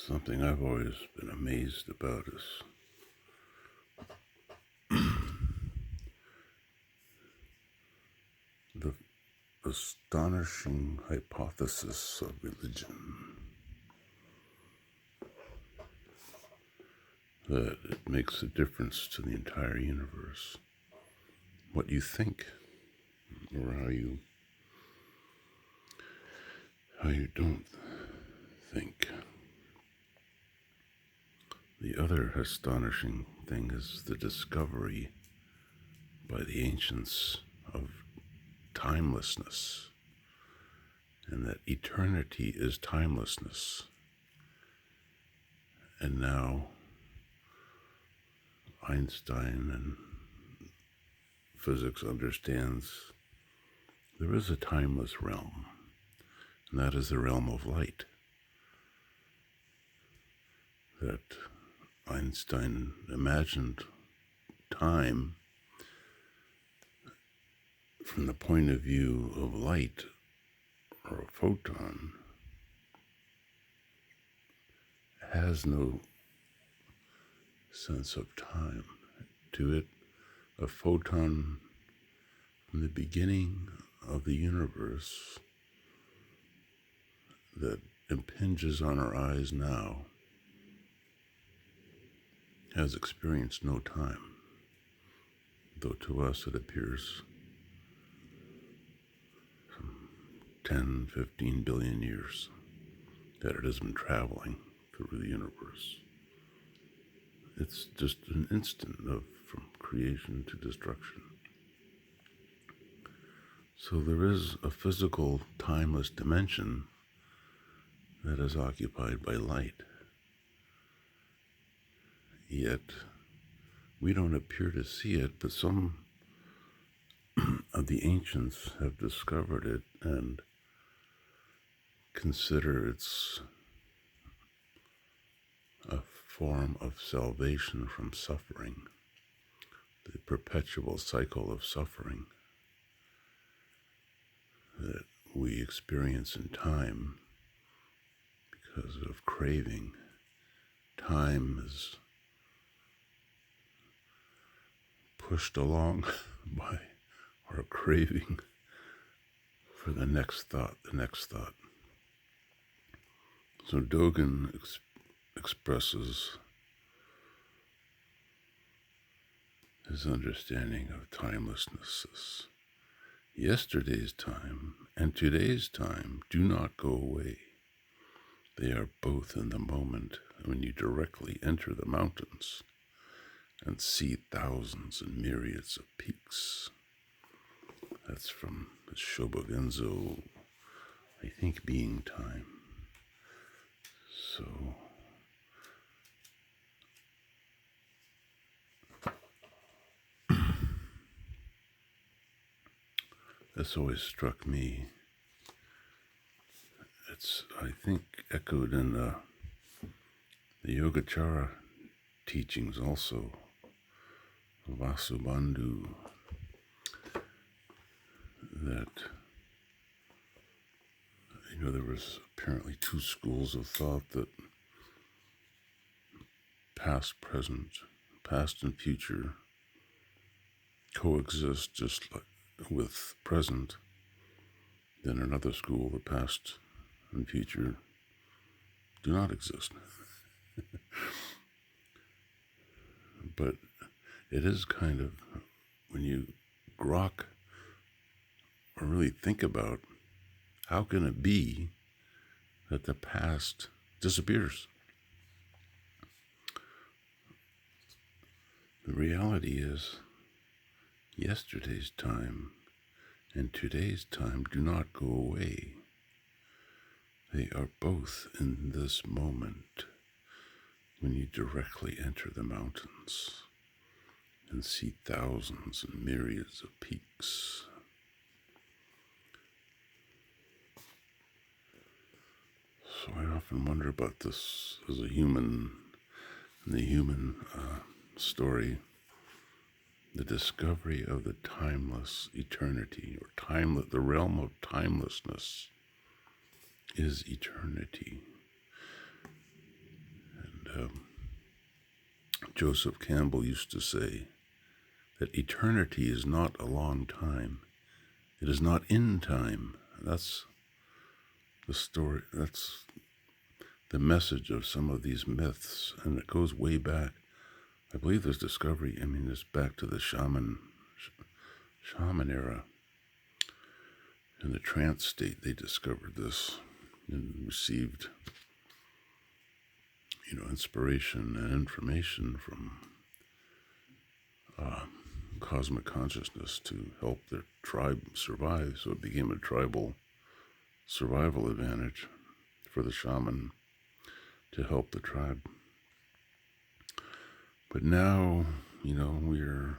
Something I've always been amazed about is the astonishing hypothesis of religion, that it makes a difference to the entire universe, what you think, or how you don't think. The other astonishing thing is the discovery by the ancients of timelessness, and that eternity is timelessness. And now Einstein and physics understands there is a timeless realm, and that is the realm of light. That Einstein imagined time from the point of view of light, or a photon, has no sense of time to it. A photon from the beginning of the universe that impinges on our eyes now has experienced no time, though to us it appears some 10, 15 billion years that it has been traveling through the universe. It's just an instant from creation to destruction. So there is a physical, timeless dimension that is occupied by light. Yet we don't appear to see it, but some of the ancients have discovered it and consider it's a form of salvation from suffering, the perpetual cycle of suffering that we experience in time because of craving. Time is pushed along by our craving for the next thought. So Dogen expresses his understanding of timelessness as yesterday's time and today's time do not go away. They are both in the moment when you directly enter the mountains and see thousands and myriads of peaks. That's from the Shobogenzo, I think, being time. So this always struck me. It's, I think, echoed in the Yogacara teachings also. Vasubandhu, that, there was apparently two schools of thought, that past and future coexist just like with present. Then another school, the past and future do not exist. But it is kind of, when you grok or really think about how can it be that the past disappears? The reality is yesterday's time and today's time do not go away. They are both in this moment when you directly enter the mountains and see thousands and myriads of peaks. So I often wonder about this as a human, in the human story, the discovery of the timeless eternity, or the realm of timelessness is eternity. Joseph Campbell used to say that eternity is not a long time. It is not in time. That's the story. That's the message of some of these myths, and it goes way back. I believe there's discovery. It's back to the shaman era. In the trance state, they discovered this and received, inspiration and information from cosmic consciousness to help their tribe survive. So it became a tribal survival advantage for the shaman to help the tribe. But now, we're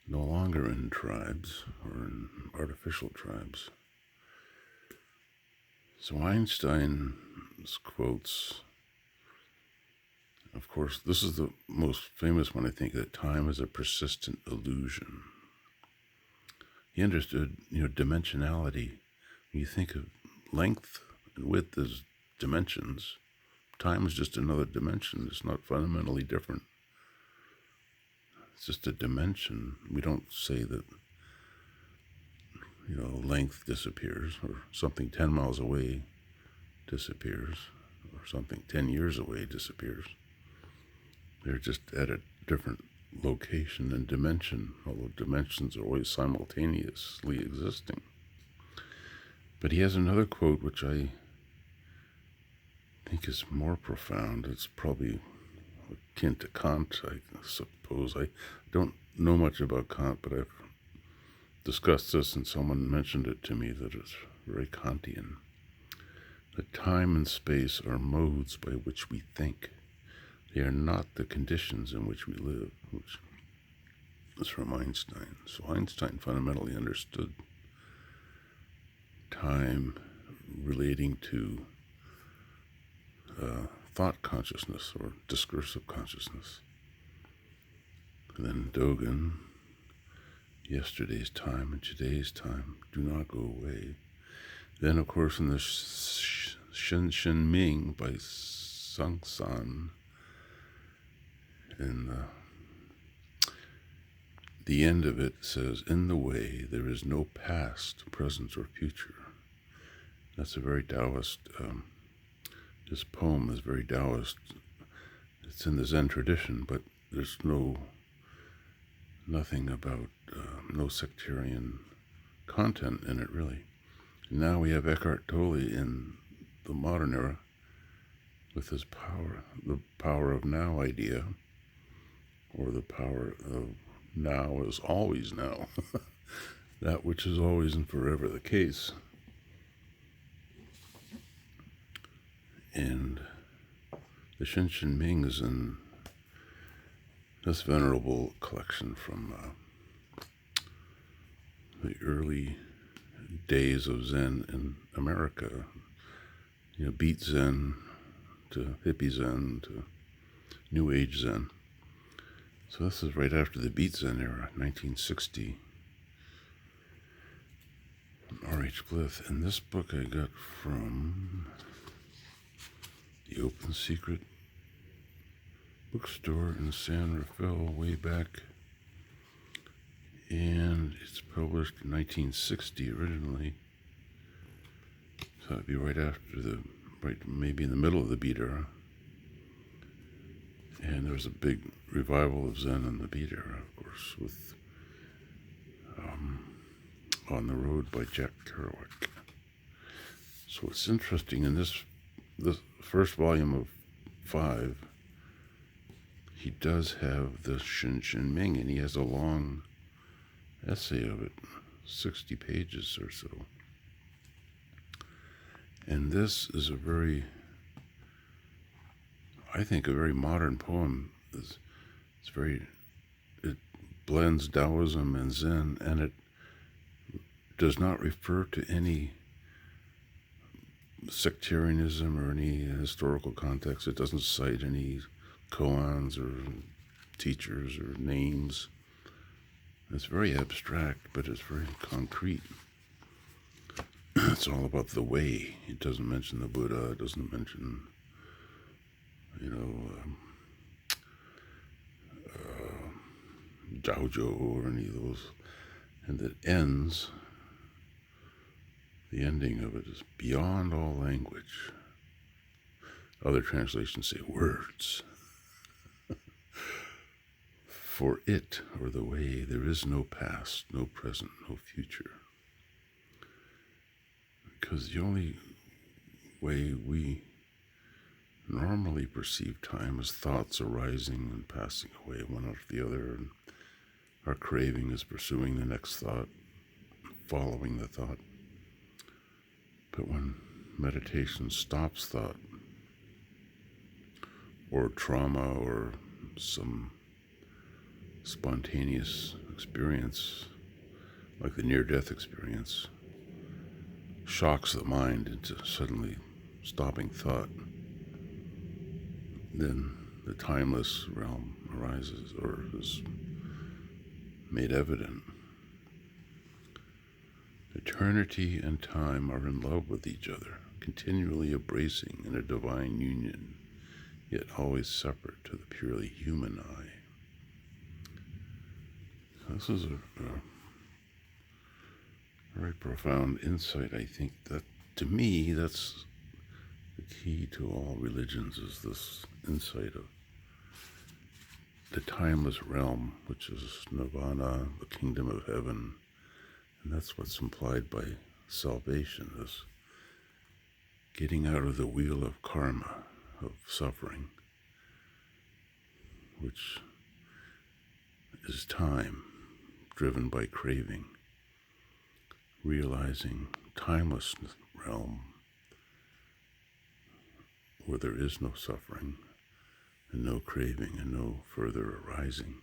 no longer in tribes or in artificial tribes. So Einstein's quotes, of course, this is the most famous one, I think, that time is a persistent illusion. He understood, dimensionality. When you think of length and width as dimensions, time is just another dimension. It's not fundamentally different. It's just a dimension. We don't say that, length disappears, or something 10 miles away disappears, or something 10 years away disappears. They're just at a different location and dimension, although dimensions are always simultaneously existing. But he has another quote which I think is more profound. It's probably akin to Kant, I suppose. I don't know much about Kant, but I've discussed this and someone mentioned it to me that it's very Kantian. That time and space are modes by which we think. They are not the conditions in which we live, which is from Einstein. So Einstein fundamentally understood time relating to thought consciousness or discursive consciousness. And then Dogen, yesterday's time and today's time do not go away. Then, of course, in the Seng Tsan by Seng Tsan, and the end of it says, in the way there is no past, present, or future. That's a very Taoist, this poem is very Taoist. It's in the Zen tradition, but there's nothing about, no sectarian content in it, really. And now we have Eckhart Tolle in the modern era with his power, the power of now idea, or the power of now is always now, that which is always and forever the case. And the Shen Shen Ming is in this venerable collection from the early days of Zen in America, beat Zen to hippie Zen to New Age Zen. So this is right after the beat Zen era, 1960. R.H. Blyth. And this book I got from the Open Secret bookstore in San Rafael way back. And it's published in 1960 originally. So it'd be right after maybe in the middle of the beat era. And there was a big revival of Zen in the beat era, of course, with On the Road by Jack Kerouac. So it's interesting, in this first volume of 5, he does have the Shen Shen Ming, and he has a long essay of it, 60 pages or so. And this is a very modern poem. It blends Taoism and Zen, and it does not refer to any sectarianism or any historical context. It doesn't cite any koans or teachers or names. It's very abstract, but it's very concrete. It's all about the way. It doesn't mention the Buddha. It doesn't mention Dojo or any of those, and that ends, the ending of it is beyond all language. Other translations say words. For it, or the way, there is no past, no present, no future. Because the only way we normally perceive time is thoughts arising and passing away one after the other, and our craving is pursuing the next thought, following the thought. But when meditation stops thought, or trauma, or some spontaneous experience, like the near-death experience, shocks the mind into suddenly stopping thought, then the timeless realm arises, or is made evident. Eternity and time are in love with each other, continually embracing in a divine union, yet always separate to the purely human eye. This is a very profound insight. I think that, to me, that's the key to all religions, is this insight of the timeless realm, which is nirvana, the kingdom of heaven. And that's what's implied by salvation, is getting out of the wheel of karma, of suffering, which is time driven by craving, realizing timeless realm where there is no suffering and no craving and no further arising.